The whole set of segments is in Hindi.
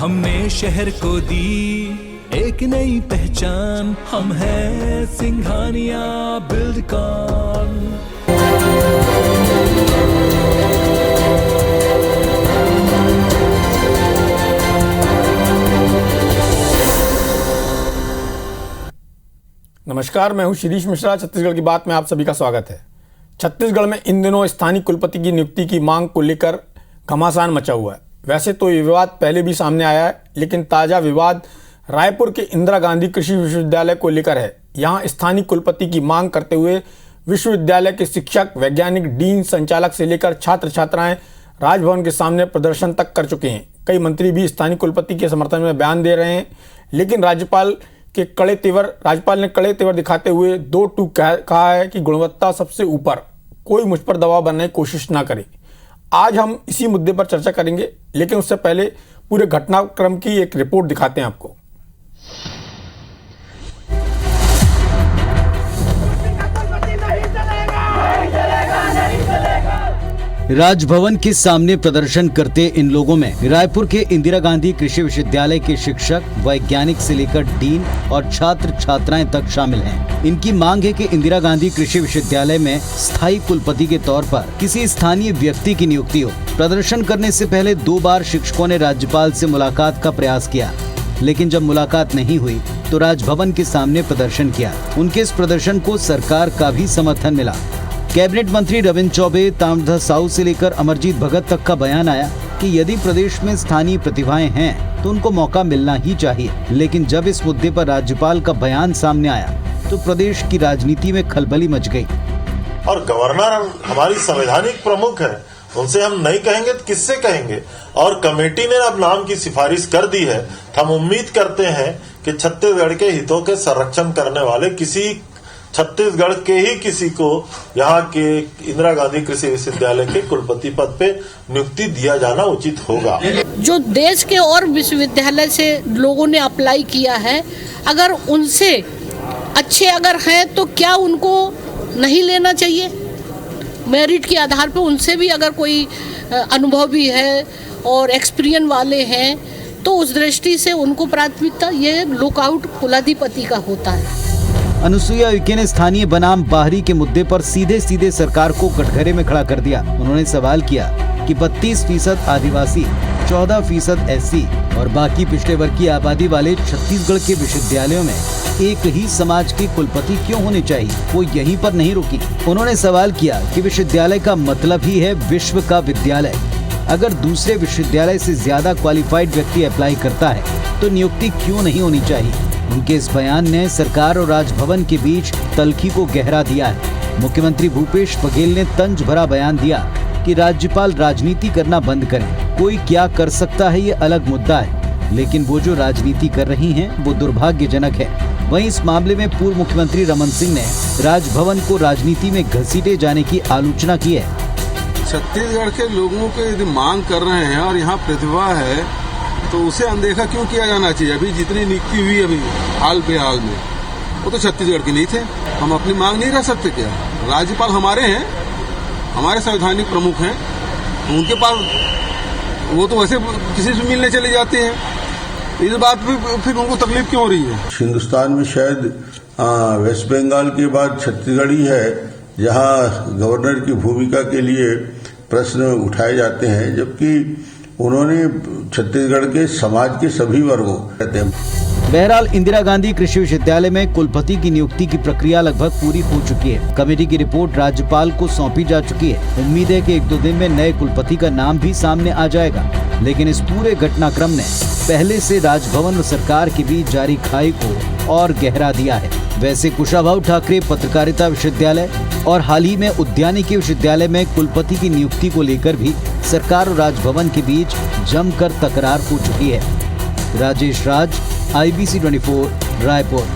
हमने शहर को दी एक नई पहचान, हम हैं सिंघानिया बिल्डकॉन। नमस्कार, मैं हूं शिरीष मिश्रा। छत्तीसगढ़ की बात में आप सभी का स्वागत है। छत्तीसगढ़ में इन दिनों स्थानीय कुलपति की नियुक्ति की मांग को लेकर घमासान मचा हुआ है। वैसे तो ये विवाद पहले भी सामने आया है, लेकिन ताजा विवाद रायपुर के इंदिरा गांधी कृषि विश्वविद्यालय को लेकर है। यहाँ स्थानीय कुलपति की मांग करते हुए विश्वविद्यालय के शिक्षक, वैज्ञानिक, डीन, संचालक से लेकर छात्र छात्राएं राजभवन के सामने प्रदर्शन तक कर चुके हैं। कई मंत्री भी स्थानीय कुलपति के समर्थन में बयान दे रहे हैं, लेकिन राज्यपाल ने कड़े तेवर दिखाते हुए दो टूक कहा है कि गुणवत्ता सबसे ऊपर, कोई मुझ पर दबाव बनाने की कोशिश ना करे। आज हम इसी मुद्दे पर चर्चा करेंगे, लेकिन उससे पहले पूरे घटनाक्रम की एक रिपोर्ट दिखाते हैं आपको। राजभवन के सामने प्रदर्शन करते इन लोगों में रायपुर के इंदिरा गांधी कृषि विश्वविद्यालय के शिक्षक, वैज्ञानिक से लेकर डीन और छात्र छात्राएं तक शामिल हैं। इनकी मांग है कि इंदिरा गांधी कृषि विश्वविद्यालय में स्थायी कुलपति के तौर पर किसी स्थानीय व्यक्ति की नियुक्ति हो। प्रदर्शन करने से पहले 2 बार शिक्षकों ने राज्यपाल से मुलाकात का प्रयास किया, लेकिन जब मुलाकात नहीं हुई तो राजभवन के सामने प्रदर्शन किया। उनके इस प्रदर्शन को सरकार का भी समर्थन मिला। कैबिनेट मंत्री रविंद्र चौबे, ताम्रध्वज साहू से लेकर अमरजीत भगत तक का बयान आया कि यदि प्रदेश में स्थानीय प्रतिभाएं हैं तो उनको मौका मिलना ही चाहिए। लेकिन जब इस मुद्दे पर राज्यपाल का बयान सामने आया तो प्रदेश की राजनीति में खलबली मच गई। और गवर्नर हमारी संवैधानिक प्रमुख है, उनसे हम नहीं कहेंगे तो किससे कहेंगे। और कमेटी ने अब नाम की सिफारिश कर दी है। हम उम्मीद करते हैं कि छत्तीसगढ़ के हितों के संरक्षण करने वाले छत्तीसगढ़ के ही किसी को यहाँ के इंदिरा गांधी कृषि विश्वविद्यालय के कुलपति पद पे नियुक्ति दिया जाना उचित होगा। जो देश के और विश्वविद्यालय से लोगों ने अप्लाई किया है, अगर उनसे अच्छे अगर हैं तो क्या उनको नहीं लेना चाहिए? मेरिट के आधार पर उनसे भी अगर कोई अनुभव भी है और एक्सपीरियंस वाले हैं तो उस दृष्टि से उनको प्राथमिकता, ये लुकआउट कुलाधिपति का होता है। अनुसुईया उइके ने स्थानीय बनाम बाहरी के मुद्दे पर सीधे सरकार को कटघरे में खड़ा कर दिया। उन्होंने सवाल किया कि 32% आदिवासी, 14% एससी और बाकी पिछड़े वर्ग की आबादी वाले छत्तीसगढ़ के विश्वविद्यालयों में एक ही समाज के कुलपति क्यों होने चाहिए। वो यहीं पर नहीं रुकी। उन्होंने सवाल किया कि विश्वविद्यालय का मतलब ही है विश्व का विद्यालय। अगर दूसरे विश्वविद्यालय से ज्यादा क्वालिफाइड व्यक्ति अप्लाई करता है तो नियुक्ति क्यों नहीं होनी चाहिए। उनके इस बयान ने सरकार और राजभवन के बीच तल्खी को गहरा दिया है। मुख्यमंत्री भूपेश बघेल ने तंज भरा बयान दिया कि राज्यपाल राजनीति करना बंद करें। कोई क्या कर सकता है ये अलग मुद्दा है, लेकिन वो जो राजनीति कर रही हैं वो दुर्भाग्यजनक है। वहीं इस मामले में पूर्व मुख्यमंत्री रमन सिंह ने राजभवन को राजनीति में घसीटे जाने की आलोचना की है। छत्तीसगढ़ के लोगों को यदि मांग कर रहे हैं और यहाँ प्रतिभा है तो उसे अनदेखा क्यों किया जाना चाहिए। अभी जितनी नियुक्ति हुई अभी हाल फिलहाल में, वो तो छत्तीसगढ़ के नहीं थे। हम अपनी मांग नहीं रख सकते क्या? राज्यपाल हमारे हैं, हमारे संवैधानिक प्रमुख हैं, उनके पास वो तो वैसे किसी से मिलने चले जाते हैं। इस बात पे फिर उनको तकलीफ क्यों हो रही है? हिंदुस्तान में शायद वेस्ट बंगाल के बाद छत्तीसगढ़ ही है जहां गवर्नर की भूमिका के लिए प्रश्न उठाए जाते हैं, जबकि उन्होंने छत्तीसगढ़ के समाज के सभी वर्गों कहते हैं। बहरहाल इंदिरा गांधी कृषि विश्वविद्यालय में कुलपति की नियुक्ति की प्रक्रिया लगभग पूरी हो चुकी है। कमेटी की रिपोर्ट राज्यपाल को सौंपी जा चुकी है। उम्मीद है कि 1-2 दिन में नए कुलपति का नाम भी सामने आ जाएगा। लेकिन इस पूरे घटनाक्रम ने पहले से राजभवन और सरकार के बीच जारी खाई को और गहरा दिया है। वैसे कुशाभाऊ ठाकरे पत्रकारिता विश्वविद्यालय और हाल ही में उद्यानिकी विश्वविद्यालय में कुलपति की नियुक्ति को लेकर भी सरकार और राजभवन के बीच जमकर तकरार हो चुकी है। राजेश राज, IBC 24, रायपुर।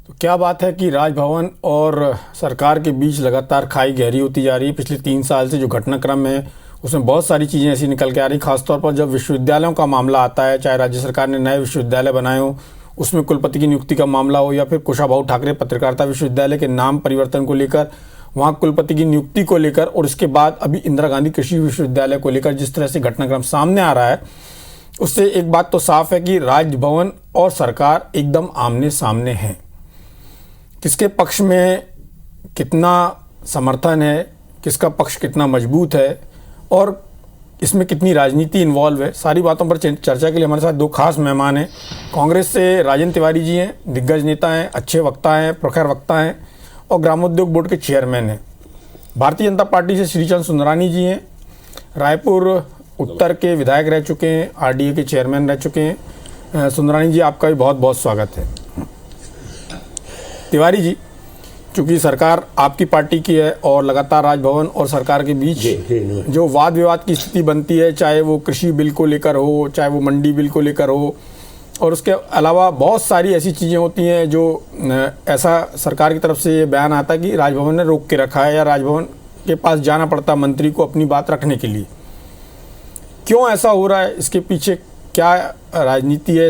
तो क्या बात है कि राजभवन और सरकार के बीच लगातार खाई गहरी होती जा रही है। पिछले 3 साल से जो घटनाक्रम है उसमें बहुत सारी चीज़ें ऐसी निकल के आ रही, खासतौर पर जब विश्वविद्यालयों का मामला आता है, चाहे राज्य सरकार ने नए विश्वविद्यालय बनाए हो, उसमें कुलपति की नियुक्ति का मामला हो, या फिर कुशाभाऊ ठाकरे पत्रकारिता विश्वविद्यालय के नाम परिवर्तन को लेकर वहाँ कुलपति की नियुक्ति को लेकर और इसके बाद अभी इंदिरा गांधी कृषि विश्वविद्यालय को लेकर जिस तरह से घटनाक्रम सामने आ रहा है, उससे एक बात तो साफ है कि राजभवन और सरकार एकदम आमने सामने हैं। किसके पक्ष में कितना समर्थन है, किसका पक्ष कितना मजबूत है और इसमें कितनी राजनीति इन्वॉल्व है, सारी बातों पर चर्चा के लिए हमारे साथ दो खास मेहमान हैं। कांग्रेस से राजेंद्र तिवारी जी हैं, दिग्गज नेता हैं, अच्छे वक्ता हैं, प्रखर वक्ता हैं और ग्रामोद्योग बोर्ड के चेयरमैन हैं। भारतीय जनता पार्टी से श्रीचंद सुंदरानी जी हैं, रायपुर उत्तर के विधायक रह चुके हैं, आरडीए के चेयरमैन रह चुके हैं। सुंदरानी जी, आपका भी बहुत बहुत स्वागत है। तिवारी जी, चूंकि सरकार आपकी पार्टी की है और लगातार राजभवन और सरकार के बीच जो वाद विवाद की स्थिति बनती है, चाहे वो कृषि बिल को लेकर हो, चाहे वो मंडी बिल को लेकर हो, और उसके अलावा बहुत सारी ऐसी चीज़ें होती हैं जो ऐसा सरकार की तरफ से ये बयान आता है कि राजभवन ने रोक के रखा है या राजभवन के पास जाना पड़ता मंत्री को अपनी बात रखने के लिए। क्यों ऐसा हो रहा है? इसके पीछे क्या राजनीति है?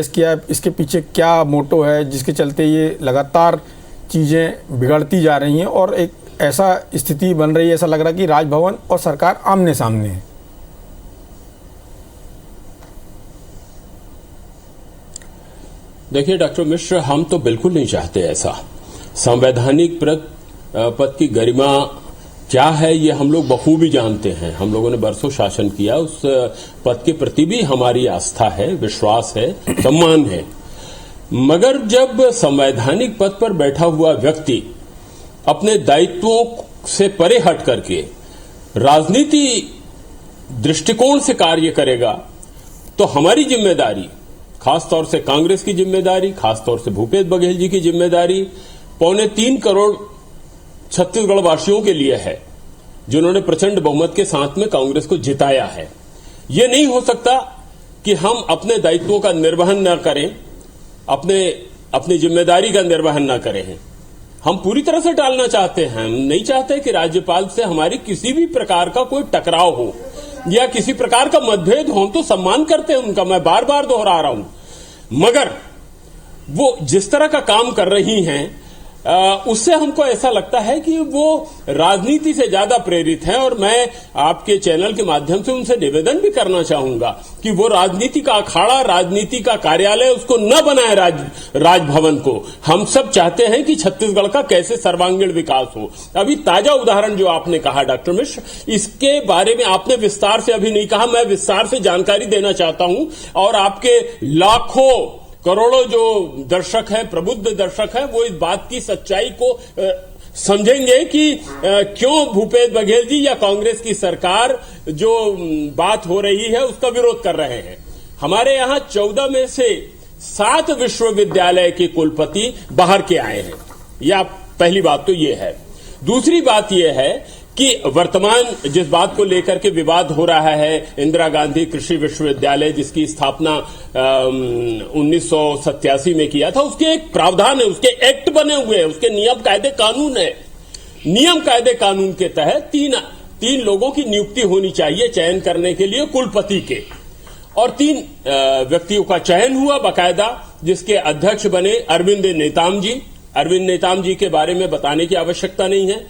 इसके पीछे क्या मोटो है जिसके चलते ये लगातार चीज़ें बिगड़ती जा रही हैं और एक ऐसा स्थिति बन रही है, ऐसा लग रहा है कि राजभवन और सरकार आमने सामने है? देखिए डॉक्टर मिश्र, हम तो बिल्कुल नहीं चाहते ऐसा। संवैधानिक पद की गरिमा क्या है ये हम लोग बखूबी जानते हैं। हम लोगों ने बरसों शासन किया, उस पद के प्रति भी हमारी आस्था है, विश्वास है, सम्मान है। मगर जब संवैधानिक पद पर बैठा हुआ व्यक्ति अपने दायित्वों से परे हट करके राजनीति दृष्टिकोण से कार्य करेगा तो हमारी जिम्मेदारी, खासतौर से कांग्रेस की जिम्मेदारी, खासतौर से भूपेश बघेल जी की जिम्मेदारी 3.25 करोड़ छत्तीसगढ़ वासियों के लिए है, जिन्होंने प्रचंड बहुमत के साथ में कांग्रेस को जिताया है। यह नहीं हो सकता कि हम अपने दायित्वों का निर्वहन न करें, अपनी जिम्मेदारी का निर्वहन न करें। हम पूरी तरह से टालना चाहते हैं। हम नहीं चाहते कि राज्यपाल से हमारी किसी भी प्रकार का कोई टकराव हो या किसी प्रकार का मतभेद हो। तो सम्मान करते हैं उनका, मैं बार बार दोहरा रहा हूं। मगर वो जिस तरह का काम कर रही हैं उससे हमको ऐसा लगता है कि वो राजनीति से ज्यादा प्रेरित हैं। और मैं आपके चैनल के माध्यम से उनसे निवेदन भी करना चाहूंगा कि वो राजनीति का अखाड़ा, राजनीति का कार्यालय उसको न बनाए राजभवन को। हम सब चाहते हैं कि छत्तीसगढ़ का कैसे सर्वांगीण विकास हो। अभी ताजा उदाहरण जो आपने कहा डॉक्टर मिश्र, इसके बारे में आपने विस्तार से अभी नहीं कहा, मैं विस्तार से जानकारी देना चाहता हूं। और आपके लाखों करोड़ों जो दर्शक हैं, प्रबुद्ध दर्शक हैं, वो इस बात की सच्चाई को समझेंगे कि क्यों भूपेश बघेल जी या कांग्रेस की सरकार जो बात हो रही है उसका विरोध कर रहे हैं। हमारे यहां 14 में से 7 विश्वविद्यालय के कुलपति बाहर के आए हैं। या पहली बात तो ये है। दूसरी बात यह है कि वर्तमान जिस बात को लेकर के विवाद हो रहा है, इंदिरा गांधी कृषि विश्वविद्यालय जिसकी स्थापना 1987 में किया था, उसके एक प्रावधान है, उसके एक्ट बने हुए हैं, उसके नियम कायदे कानून है। नियम कायदे कानून के तहत तीन लोगों की नियुक्ति होनी चाहिए चयन करने के लिए कुलपति के, और 3 व्यक्तियों का चयन हुआ बाकायदा, जिसके अध्यक्ष बने अरविंद नेताम जी। अरविंद नेताम जी के बारे में बताने की आवश्यकता नहीं है,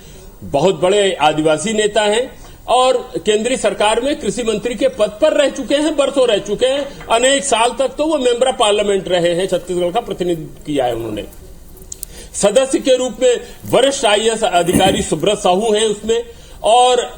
बहुत बड़े आदिवासी नेता हैं और केंद्रीय सरकार में कृषि मंत्री के पद पर रह चुके हैं, बरसों रह चुके हैं। अनेक साल तक तो वो मेंबर ऑफ पार्लियामेंट रहे हैं, छत्तीसगढ़ का प्रतिनिधित्व किया है उन्होंने। सदस्य के रूप में वरिष्ठ आईएएस अधिकारी सुब्रत साहू हैं उसमें, और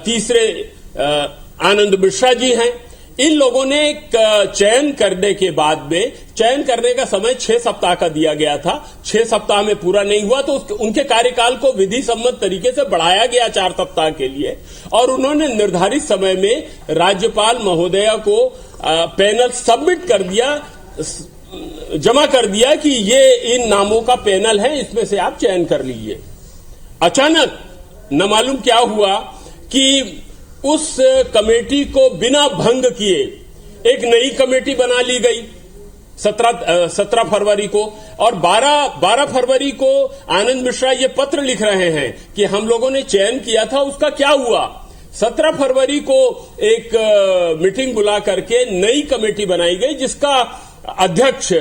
तीसरे आनंद मिश्रा जी हैं। इन लोगों ने चयन करने के बाद में, चयन करने का समय 6 सप्ताह का दिया गया था, 6 सप्ताह में पूरा नहीं हुआ तो उनके कार्यकाल को विधि सम्मत तरीके से बढ़ाया गया 4 सप्ताह के लिए, और उन्होंने निर्धारित समय में राज्यपाल महोदया को पैनल सबमिट कर दिया, जमा कर दिया कि ये इन नामों का पैनल है, इसमें से आप चयन कर लीजिए। अचानक न मालूम क्या हुआ कि उस कमेटी को बिना भंग किए एक नई कमेटी बना ली गई 17 फरवरी को, और 12 फरवरी को आनंद मिश्रा ये पत्र लिख रहे हैं कि हम लोगों ने चयन किया था, उसका क्या हुआ। 17 फरवरी को एक मीटिंग बुला करके नई कमेटी बनाई गई, जिसका अध्यक्ष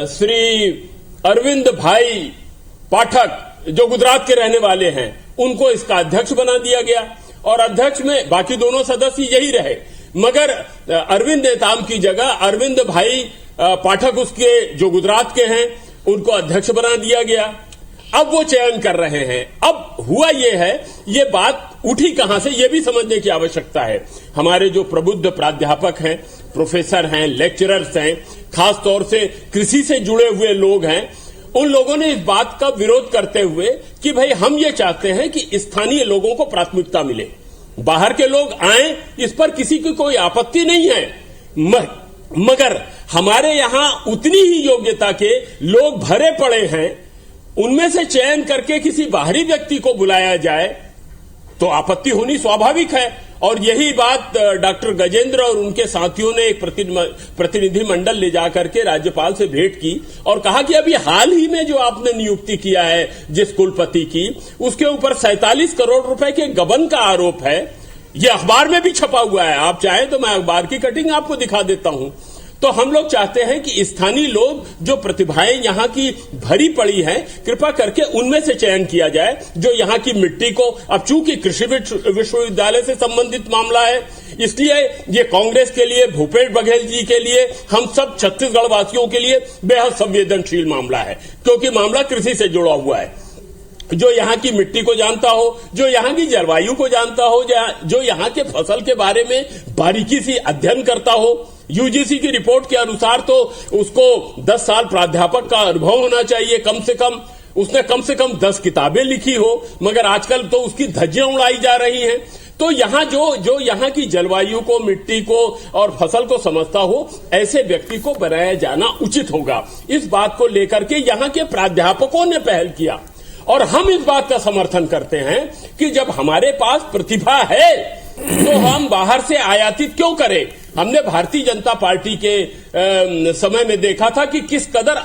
श्री अरविंद भाई पाठक जो गुजरात के रहने वाले हैं उनको इसका अध्यक्ष बना दिया गया और अध्यक्ष में बाकी दोनों सदस्य यही रहे, मगर अरविंद नेताम की जगह अरविंद भाई पाठक उसके जो गुजरात के हैं उनको अध्यक्ष बना दिया गया। अब वो चयन कर रहे हैं। अब हुआ ये है, ये बात उठी कहां से, ये भी समझने की आवश्यकता है। हमारे जो प्रबुद्ध प्राध्यापक हैं, प्रोफेसर हैं, लेक्चरर्स हैं, खास तौर से कृषि से जुड़े हुए लोग हैं, उन लोगों ने इस बात का विरोध करते हुए कि भाई हम ये चाहते हैं कि स्थानीय लोगों को प्राथमिकता मिले, बाहर के लोग आए, इस पर किसी की कोई आपत्ति नहीं है, मगर हमारे यहां उतनी ही योग्यता के लोग भरे पड़े हैं, उनमें से चयन करके किसी बाहरी व्यक्ति को बुलाया जाए तो आपत्ति होनी स्वाभाविक है। और यही बात डॉक्टर गजेंद्र और उनके साथियों ने एक प्रतिनिधि मंडल ले जाकर के राज्यपाल से भेंट की और कहा कि अभी हाल ही में जो आपने नियुक्ति किया है जिस कुलपति की, उसके ऊपर 47 करोड़ रुपए के गबन का आरोप है। यह अखबार में भी छपा हुआ है, आप चाहें तो मैं अखबार की कटिंग आपको दिखा देता हूं। तो हम लोग चाहते हैं कि स्थानीय लोग जो प्रतिभाएं यहां की भरी पड़ी हैं, कृपा करके उनमें से चयन किया जाए जो यहां की मिट्टी को, अब चूंकि कृषि विश्वविद्यालय से संबंधित मामला है इसलिए ये कांग्रेस के लिए, भूपेश बघेल जी के लिए, हम सब छत्तीसगढ़ वासियों के लिए बेहद संवेदनशील मामला है, क्योंकि मामला कृषि से जुड़ा हुआ है। जो यहाँ की मिट्टी को जानता हो, जो यहाँ की जलवायु को जानता हो, जो यहाँ के फसल के बारे में बारीकी से अध्ययन करता हो। यूजीसी की रिपोर्ट के अनुसार तो उसको 10 साल प्राध्यापक का अनुभव होना चाहिए कम से कम, उसने कम से कम 10 किताबें लिखी हो, मगर आजकल तो उसकी धज्जियां उड़ाई जा रही हैं। तो यहाँ जो यहाँ की जलवायु को, मिट्टी को और फसल को समझता हो, ऐसे व्यक्ति को बनाया जाना उचित होगा। इस बात को लेकर के यहाँ के प्राध्यापकों ने पहल किया और हम इस बात का समर्थन करते हैं कि जब हमारे पास प्रतिभा है तो हम बाहर से आयातित क्यों करें। हमने भारतीय जनता पार्टी के समय में देखा था कि किस कदर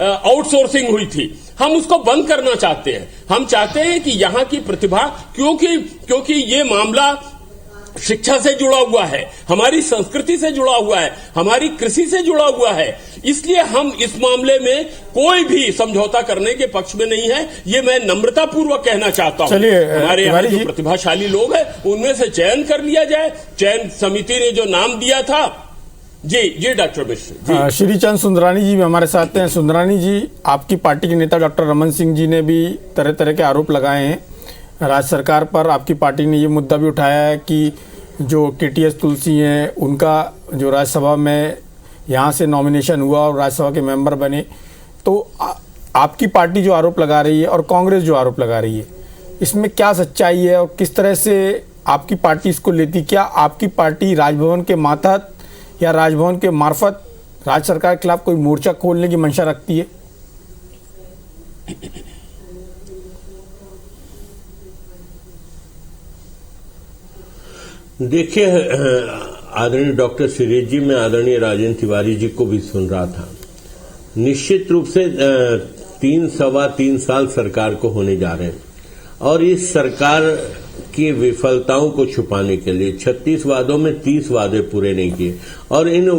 आउटसोर्सिंग हुई थी। हम उसको बंद करना चाहते हैं। हम चाहते हैं कि यहाँ की प्रतिभा, क्योंकि ये मामला शिक्षा से जुड़ा हुआ है, हमारी संस्कृति से जुड़ा हुआ है, हमारी कृषि से जुड़ा हुआ है, इसलिए हम इस मामले में कोई भी समझौता करने के पक्ष में नहीं है। ये मैं नम्रता पूर्वक कहना चाहता हूं। हमारे यहाँ जो प्रतिभाशाली लोग हैं उनमें से चयन कर लिया जाए। चयन समिति ने जो नाम दिया था, जी डॉक्टर मिश्र। श्रीचंद सुंदरानी जी भी हमारे साथ हैं। सुंदरानी जी, आपकी पार्टी के नेता डॉक्टर रमन सिंह जी ने भी तरह तरह के आरोप लगाए हैं राज्य सरकार पर। आपकी पार्टी ने ये मुद्दा भी उठाया है कि जो केटीएस तुलसी हैं उनका जो राज्यसभा में यहाँ से नॉमिनेशन हुआ और राज्यसभा के मेंबर बने, तो आपकी पार्टी जो आरोप लगा रही है और कांग्रेस जो आरोप लगा रही है, इसमें क्या सच्चाई है और किस तरह से आपकी पार्टी इसको लेती? क्या आपकी पार्टी राजभवन के मातहत या राजभवन के मार्फत राज्य सरकार के खिलाफ कोई मोर्चा खोलने की मंशा रखती है? देखिए आदरणीय डॉक्टर सुरेश जी, मैं आदरणीय राजेंद्र तिवारी जी को भी सुन रहा था। निश्चित रूप से 3 साल सरकार को होने जा रहे हैं और इस सरकार की विफलताओं को छुपाने के लिए 36 वादों में 30 वादे पूरे नहीं किए और इन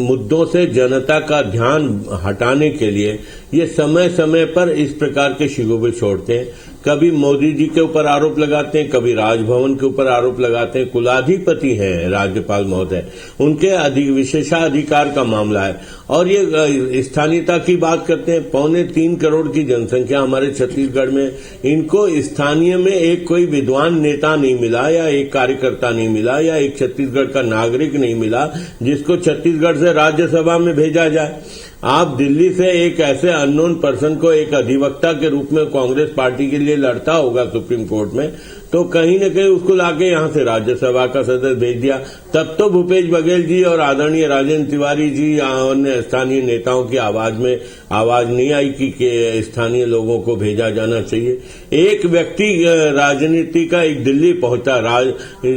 मुद्दों से जनता का ध्यान हटाने के लिए ये समय समय पर इस प्रकार के शिगोबे छोड़ते हैं। कभी मोदी जी के ऊपर आरोप लगाते हैं, कभी राजभवन के ऊपर आरोप लगाते हैं। कुलाधिपति हैं राज्यपाल महोदय, उनके विशेषाधिकार का मामला है और ये स्थानीयता की बात करते हैं। 3.25 करोड़ की जनसंख्या हमारे छत्तीसगढ़ में, इनको स्थानीय में एक कोई विद्वान नेता नहीं मिला या एक कार्यकर्ता नहीं मिला या एक छत्तीसगढ़ का नागरिक नहीं मिला जिसको छत्तीसगढ़ से राज्यसभा में भेजा जाए। आप दिल्ली से एक ऐसे अननोन पर्सन को एक अधिवक्ता के रूप में कांग्रेस पार्टी के लिए लड़ता होगा सुप्रीम कोर्ट में, तो कहीं न कहीं उसको लाके यहां से राज्यसभा का सदस्य भेज दिया। तब तो भूपेश बघेल जी और आदरणीय राजेंद्र तिवारी जी अन्य स्थानीय नेताओं की आवाज नहीं आई कि स्थानीय लोगों को भेजा जाना चाहिए। एक व्यक्ति राजनीति का एक दिल्ली पहुंचा,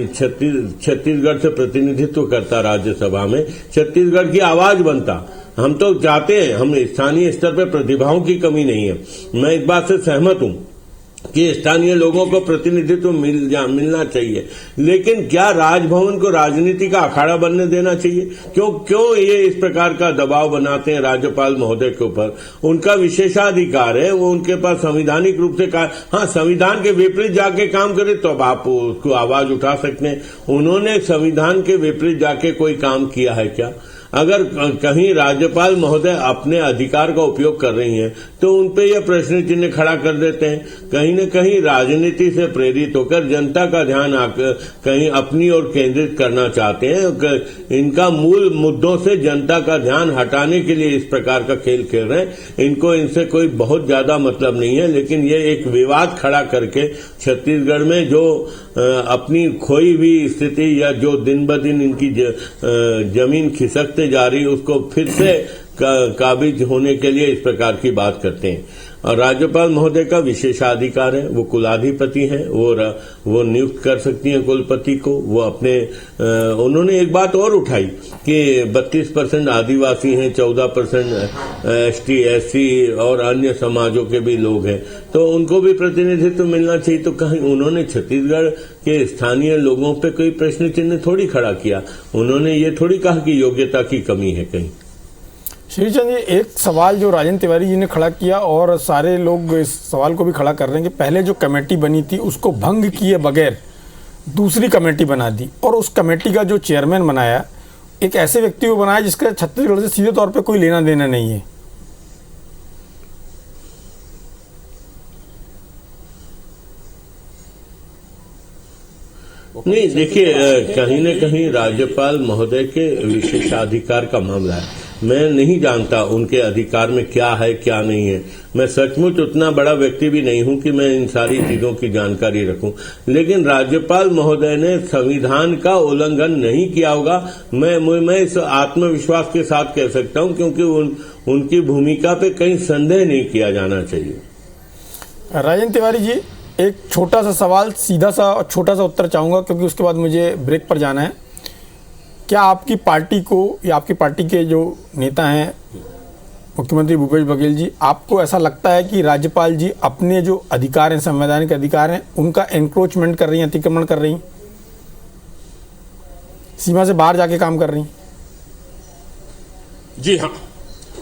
छत्तीसगढ़ से प्रतिनिधित्व करता राज्यसभा में, छत्तीसगढ़ की आवाज बनता। हम तो चाहते हैं, हम स्थानीय स्तर पर प्रतिभाओं की कमी नहीं है, मैं इस बात से सहमत हूं, कि स्थानीय लोगों को प्रतिनिधित्व मिलना चाहिए, लेकिन क्या राजभवन को राजनीति का अखाड़ा बनने देना चाहिए? क्यों ये इस प्रकार का दबाव बनाते हैं राज्यपाल महोदय के ऊपर? उनका विशेषाधिकार है, वो उनके पास संवैधानिक रूप से हाँ, संविधान के विपरीत जाके काम करे तो अब आप उसको आवाज उठा सकते हैं। उन्होंने संविधान के विपरीत जाके कोई काम किया है क्या? अगर कहीं राज्यपाल महोदय अपने अधिकार का उपयोग कर रही हैं तो उनपे यह प्रश्न चिन्ह खड़ा कर देते हैं। कहीं न कहीं राजनीति से प्रेरित होकर जनता का ध्यान कहीं अपनी ओर केंद्रित करना चाहते हैं। इनका मूल मुद्दों से जनता का ध्यान हटाने के लिए इस प्रकार का खेल खेल रहे हैं। इनको इनसे कोई बहुत ज्यादा मतलब नहीं है, लेकिन ये एक विवाद खड़ा करके छत्तीसगढ़ में जो अपनी खोई हुई स्थिति या जो दिन ब दिन इनकी जमीन खिसकते जा रही, उसको फिर से काबिज होने के लिए इस प्रकार की बात करते हैं। और राज्यपाल महोदय का विशेषाधिकार है, वो कुलाधिपति हैं, वो नियुक्त कर सकती हैं कुलपति को। वो अपने उन्होंने एक बात और उठाई कि 32% आदिवासी हैं, 14% एसटी, एससी और अन्य समाजों के भी लोग हैं, तो उनको भी प्रतिनिधित्व मिलना चाहिए। तो कहीं उन्होंने छत्तीसगढ़ के स्थानीय लोगों पे कोई प्रश्न चिन्ह थोड़ी खड़ा किया। उन्होंने ये थोड़ी कहा कि योग्यता की कमी है कहीं। श्रीचंद जी, एक सवाल जो राजेंद्र तिवारी जी ने खड़ा किया और सारे लोग इस सवाल को भी खड़ा कर रहे हैं कि पहले जो कमेटी बनी थी उसको भंग किए बगैर दूसरी कमेटी बना दी, और उस कमेटी का जो चेयरमैन बनाया एक ऐसे व्यक्ति को बनाया जिसका छत्तीसगढ़ से सीधे तौर पे कोई लेना देना नहीं है। नहीं, देखिए, कहीं न कहीं राज्यपाल महोदय के विशेषाधिकार का मामला है। मैं नहीं जानता उनके अधिकार में क्या है क्या नहीं है। मैं सचमुच उतना बड़ा व्यक्ति भी नहीं हूं कि मैं इन सारी चीजों की जानकारी रखूं, लेकिन राज्यपाल महोदय ने संविधान का उल्लंघन नहीं किया होगा, मैं इस आत्मविश्वास के साथ कह सकता हूं, क्योंकि उनकी भूमिका पे कहीं संदेह नहीं किया जाना चाहिए। राजेंद्र तिवारी जी, एक छोटा सा सवाल, सीधा सा और छोटा सा उत्तर चाहूंगा, क्योंकि उसके बाद मुझे ब्रेक पर जाना है। क्या आपकी पार्टी को या आपकी पार्टी के जो नेता हैं मुख्यमंत्री भूपेश बघेल जी, आपको ऐसा लगता है कि राज्यपाल जी अपने जो अधिकार हैं, संवैधानिक अधिकार हैं, उनका एनक्रोचमेंट कर रही हैं, अतिक्रमण कर रही हैं, सीमा से बाहर जाके काम कर रही हैं? जी हाँ,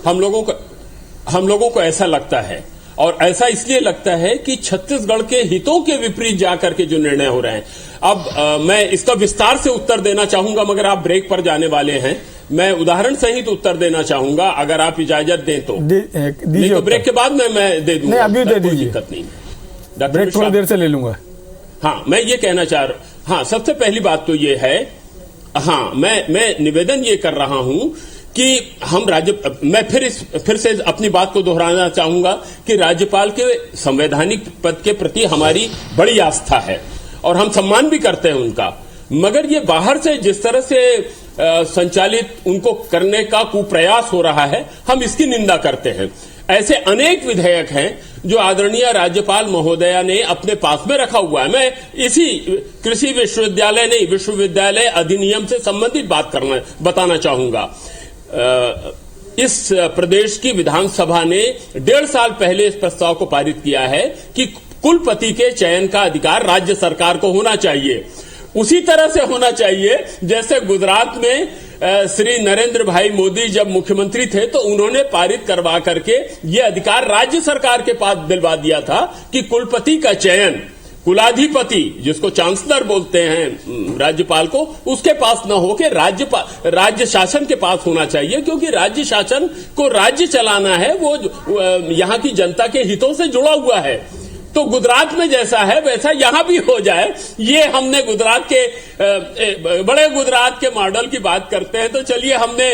हम लोगों को ऐसा लगता है, और ऐसा इसलिए लगता है कि छत्तीसगढ़ के हितों के विपरीत जाकर के जो निर्णय हो रहे हैं। अब मैं इसका विस्तार से उत्तर देना चाहूंगा, मगर आप ब्रेक पर जाने वाले हैं। मैं उदाहरण सहित उत्तर देना चाहूंगा, अगर आप इजाजत दें तो। नहीं तो ब्रेक के बाद मैं दे दूंगा। नहीं, अभी दे दीजिए, दिक्कत नहीं। ब्रेक थोड़ी देर से ले लूंगा। हाँ, मैं ये कहना चाह रहा, हाँ, सबसे पहली बात तो ये है, हाँ, मैं निवेदन ये कर रहा हूं कि मैं फिर से अपनी बात को दोहराना चाहूंगा कि राज्यपाल के संवैधानिक पद के प्रति हमारी बड़ी आस्था है और हम सम्मान भी करते हैं उनका, मगर ये बाहर से जिस तरह से संचालित उनको करने का कुप्रयास हो रहा है, हम इसकी निंदा करते हैं। ऐसे अनेक विधेयक हैं जो आदरणीय राज्यपाल महोदया ने अपने पास में रखा हुआ है। मैं इसी कृषि विश्वविद्यालय अधिनियम से संबंधित बात बताना चाहूंगा। इस प्रदेश की विधानसभा ने 1.5 साल पहले इस प्रस्ताव को पारित किया है कि कुलपति के चयन का अधिकार राज्य सरकार को होना चाहिए। उसी तरह से होना चाहिए जैसे गुजरात में श्री नरेंद्र भाई मोदी जब मुख्यमंत्री थे तो उन्होंने पारित करवा करके ये अधिकार राज्य सरकार के पास दिलवा दिया था कि कुलपति का चयन कुलाधिपति, जिसको चांसलर बोलते हैं राज्यपाल को, उसके पास न हो के राज्य शासन के पास होना चाहिए, क्योंकि राज्य शासन को राज्य चलाना है, वो यहाँ की जनता के हितों से जुड़ा हुआ है। तो गुजरात में जैसा है वैसा यहां भी हो जाए। ये हमने गुजरात के बड़े गुजरात के मॉडल की बात करते हैं, तो चलिए हमने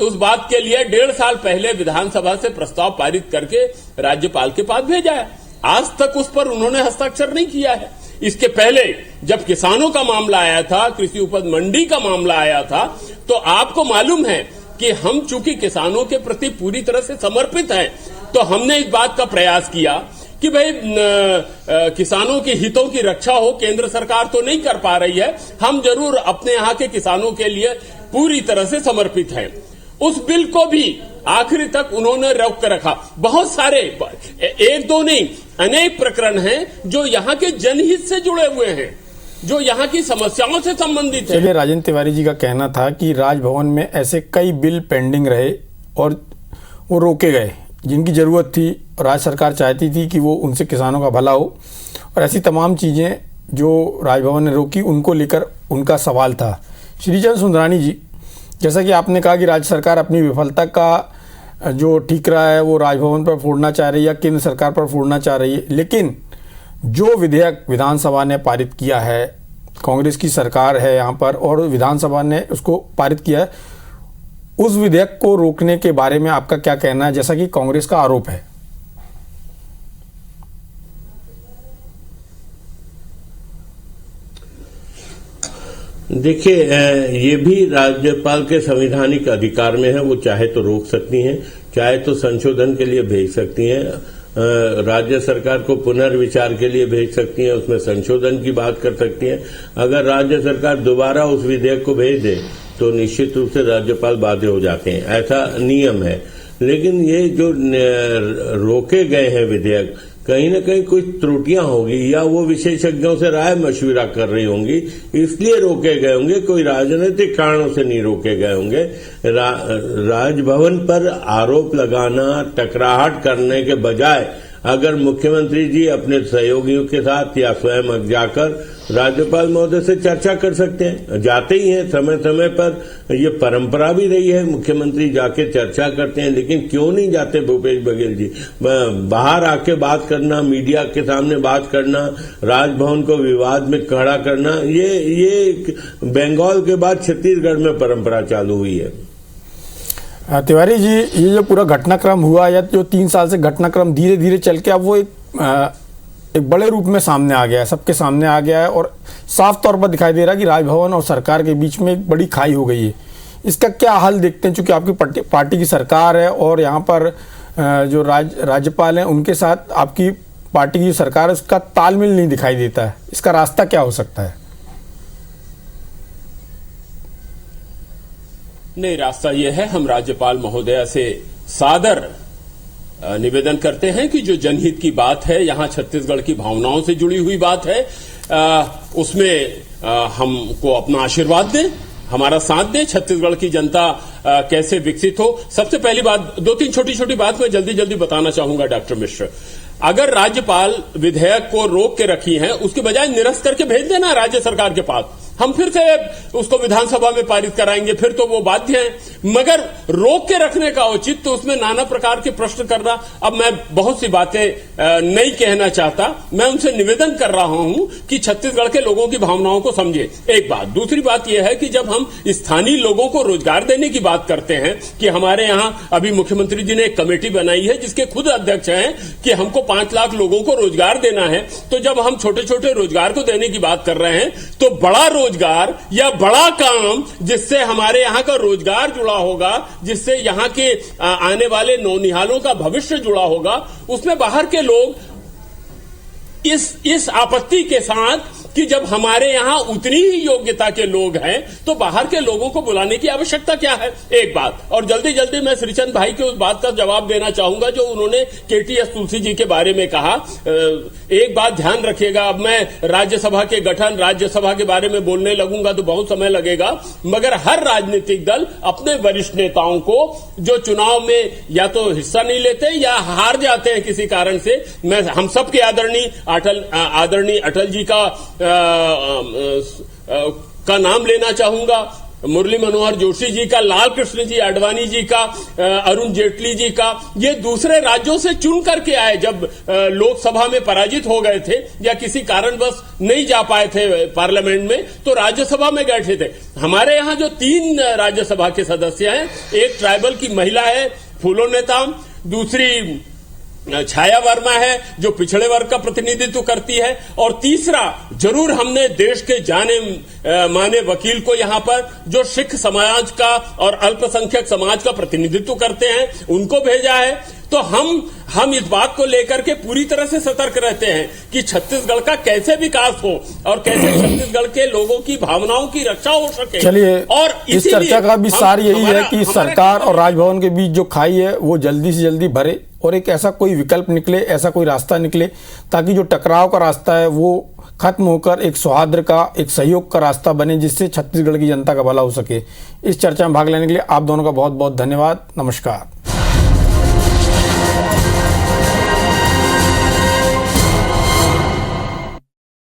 उस बात के लिए 1.5 साल पहले विधानसभा से प्रस्ताव पारित करके राज्यपाल के पास भेजा है। आज तक उस पर उन्होंने हस्ताक्षर नहीं किया है। इसके पहले जब किसानों का मामला आया था, कृषि उपज मंडी का मामला आया था, तो आपको मालूम है कि हम चूंकि किसानों के प्रति पूरी तरह से समर्पित हैं, तो हमने इस बात का प्रयास किया कि भाई किसानों के हितों की रक्षा हो। केंद्र सरकार तो नहीं कर पा रही है, हम जरूर अपने यहाँ के किसानों के लिए पूरी तरह से समर्पित हैं। उस बिल को भी आखिरी तक उन्होंने रोक कर रखा। बहुत सारे, एक दो नहीं, अनेक प्रकरण हैं जो यहाँ के जनहित से जुड़े हुए हैं, जो यहाँ की समस्याओं से संबंधित है। चलिए, राजेंद्र तिवारी जी का कहना था कि राजभवन में ऐसे कई बिल पेंडिंग रहे और वो रोके गए जिनकी जरूरत थी। राज्य सरकार चाहती थी कि वो उनसे किसानों का भला हो, और ऐसी तमाम चीजें जो राजभवन ने रोकी उनको लेकर उनका सवाल था। श्रीचंद सुंदरानी जी, जैसा कि आपने कहा कि राज्य सरकार अपनी विफलता का जो ठीकरा है वो राजभवन पर फोड़ना चाह रही है या केंद्र सरकार पर फोड़ना चाह रही है, लेकिन जो विधेयक विधानसभा ने पारित किया है, कांग्रेस की सरकार है यहाँ पर और विधानसभा ने उसको पारित किया है, उस विधेयक को रोकने के बारे में आपका क्या कहना है, जैसा कि कांग्रेस का आरोप है? देखिए, ये भी राज्यपाल के संवैधानिक अधिकार में है, वो चाहे तो रोक सकती हैं, चाहे तो संशोधन के लिए भेज सकती हैं, राज्य सरकार को पुनर्विचार के लिए भेज सकती हैं, उसमें संशोधन की बात कर सकती हैं। अगर राज्य सरकार दोबारा उस विधेयक को भेज दे तो निश्चित रूप से राज्यपाल बाध्य हो जाते हैं, ऐसा नियम है। लेकिन ये जो रोके गए हैं विधेयक, कहीं न कहीं कुछ त्रुटियां होगी या वो विशेषज्ञों से राय मशविरा कर रही होंगी, इसलिए रोके गए होंगे, कोई राजनीतिक कारणों से नहीं रोके गए होंगे। राजभवन पर आरोप लगाना, टकराहट करने के बजाय अगर मुख्यमंत्री जी अपने सहयोगियों के साथ या स्वयं जाकर राज्यपाल महोदय से चर्चा कर सकते हैं, जाते ही हैं समय समय पर, ये परंपरा भी रही है, मुख्यमंत्री जाके चर्चा करते हैं। लेकिन क्यों नहीं जाते भूपेश बघेल जी? बाहर आके बात करना, मीडिया के सामने बात करना, राजभवन को विवाद में खड़ा करना, ये बंगाल के बाद छत्तीसगढ़ में परंपरा चालू हुई है। तिवारी जी, ये जो पूरा घटनाक्रम हुआ या जो 3 साल से घटनाक्रम धीरे धीरे चल के अब वो एक बड़े रूप में सामने आ गया है, सबके सामने आ गया है और साफ तौर पर दिखाई दे रहा है कि राजभवन और सरकार के बीच में एक बड़ी खाई हो गई है। इसका क्या हल देखते हैं? चूंकि आपकी पार्टी की सरकार है और यहाँ पर जो राज्यपाल हैं उनके साथ आपकी पार्टी की सरकार है, उसका तालमेल नहीं दिखाई देता है। इसका रास्ता क्या हो सकता है? नहीं, रास्ता यह है, हम राज्यपाल महोदया से सादर निवेदन करते हैं कि जो जनहित की बात है, यहां छत्तीसगढ़ की भावनाओं से जुड़ी हुई बात है, उसमें हमको अपना आशीर्वाद दें, हमारा साथ दें। छत्तीसगढ़ की जनता कैसे विकसित हो। सबसे पहली बात, 2-3 छोटी छोटी बात मैं जल्दी जल्दी बताना चाहूंगा डॉक्टर मिश्र। अगर राज्यपाल विधेयक को रोक के रखी है, उसके बजाय निरस्त करके भेज देना राज्य सरकार के पास, हम फिर से उसको विधानसभा में पारित कराएंगे, फिर तो वो बाध्य हैं। मगर रोक के रखने का औचित्य, तो उसमें नाना प्रकार के प्रश्न करना, अब मैं बहुत सी बातें नहीं कहना चाहता, मैं उनसे निवेदन कर रहा हूं कि छत्तीसगढ़ के लोगों की भावनाओं को समझे, एक बात। दूसरी बात यह है कि जब हम स्थानीय लोगों को रोजगार देने की बात करते हैं कि हमारे यहां अभी मुख्यमंत्री जी ने एक कमेटी बनाई है जिसके खुद अध्यक्ष हैं कि हमको 5 लाख लोगों को रोजगार देना है, तो जब हम छोटे छोटे रोजगार को देने की बात कर रहे हैं तो बड़ा रोजगार या बड़ा काम जिससे हमारे यहां का रोजगार जुड़ा होगा, जिससे यहां के आने वाले नौनिहालों का भविष्य जुड़ा होगा, उसमें बाहर के लोग इस आपत्ति के साथ कि जब हमारे यहां उतनी ही योग्यता के लोग हैं तो बाहर के लोगों को बुलाने की आवश्यकता क्या है, एक बात। और जल्दी जल्दी मैं श्रीचंद भाई के उस बात का जवाब देना चाहूंगा जो उन्होंने केटीएस तुलसी जी के बारे में कहा। एक बात ध्यान रखिएगा, अब मैं राज्यसभा के गठन, राज्यसभा के बारे में बोलने लगूंगा तो बहुत समय लगेगा, मगर हर राजनीतिक दल अपने वरिष्ठ नेताओं को जो चुनाव में या तो हिस्सा नहीं लेते या हार जाते हैं किसी कारण से, मैं हम सबके आदरणीय अटल जी का नाम लेना चाहूंगा, मुरली मनोहर जोशी जी का, लाल कृष्ण जी आडवाणी जी का, अरुण जेटली जी का। ये दूसरे राज्यों से चुन करके आए, जब लोकसभा में पराजित हो गए थे या किसी कारणवश नहीं जा पाए थे पार्लियामेंट में, तो राज्यसभा में बैठे थे। हमारे यहां जो 3 राज्यसभा के सदस्य हैं, एक ट्राइबल की महिला है फूलो नेताम, दूसरी छाया वर्मा है जो पिछड़े वर्ग का प्रतिनिधित्व करती है, और तीसरा जरूर हमने देश के जाने माने वकील को यहां पर जो सिख समाज का और अल्पसंख्यक समाज का प्रतिनिधित्व करते हैं, उनको भेजा है। तो तो हम इस बात को लेकर के पूरी तरह से सतर्क रहते हैं कि छत्तीसगढ़ का कैसे विकास हो और कैसे छत्तीसगढ़ के लोगों की भावनाओं की रक्षा हो सके। चलिए, और इस चर्चा का भी सार यही है कि सरकार और राजभवन के बीच जो खाई है वो जल्दी से जल्दी भरे और एक ऐसा कोई विकल्प निकले, ऐसा कोई रास्ता निकले ताकि जो टकराव का रास्ता है वो खत्म होकर एक सौहार्द का, एक सहयोग का रास्ता बने, जिससे छत्तीसगढ़ की जनता का भला हो सके। इस चर्चा में भाग लेने के लिए आप दोनों का बहुत बहुत धन्यवाद। नमस्कार।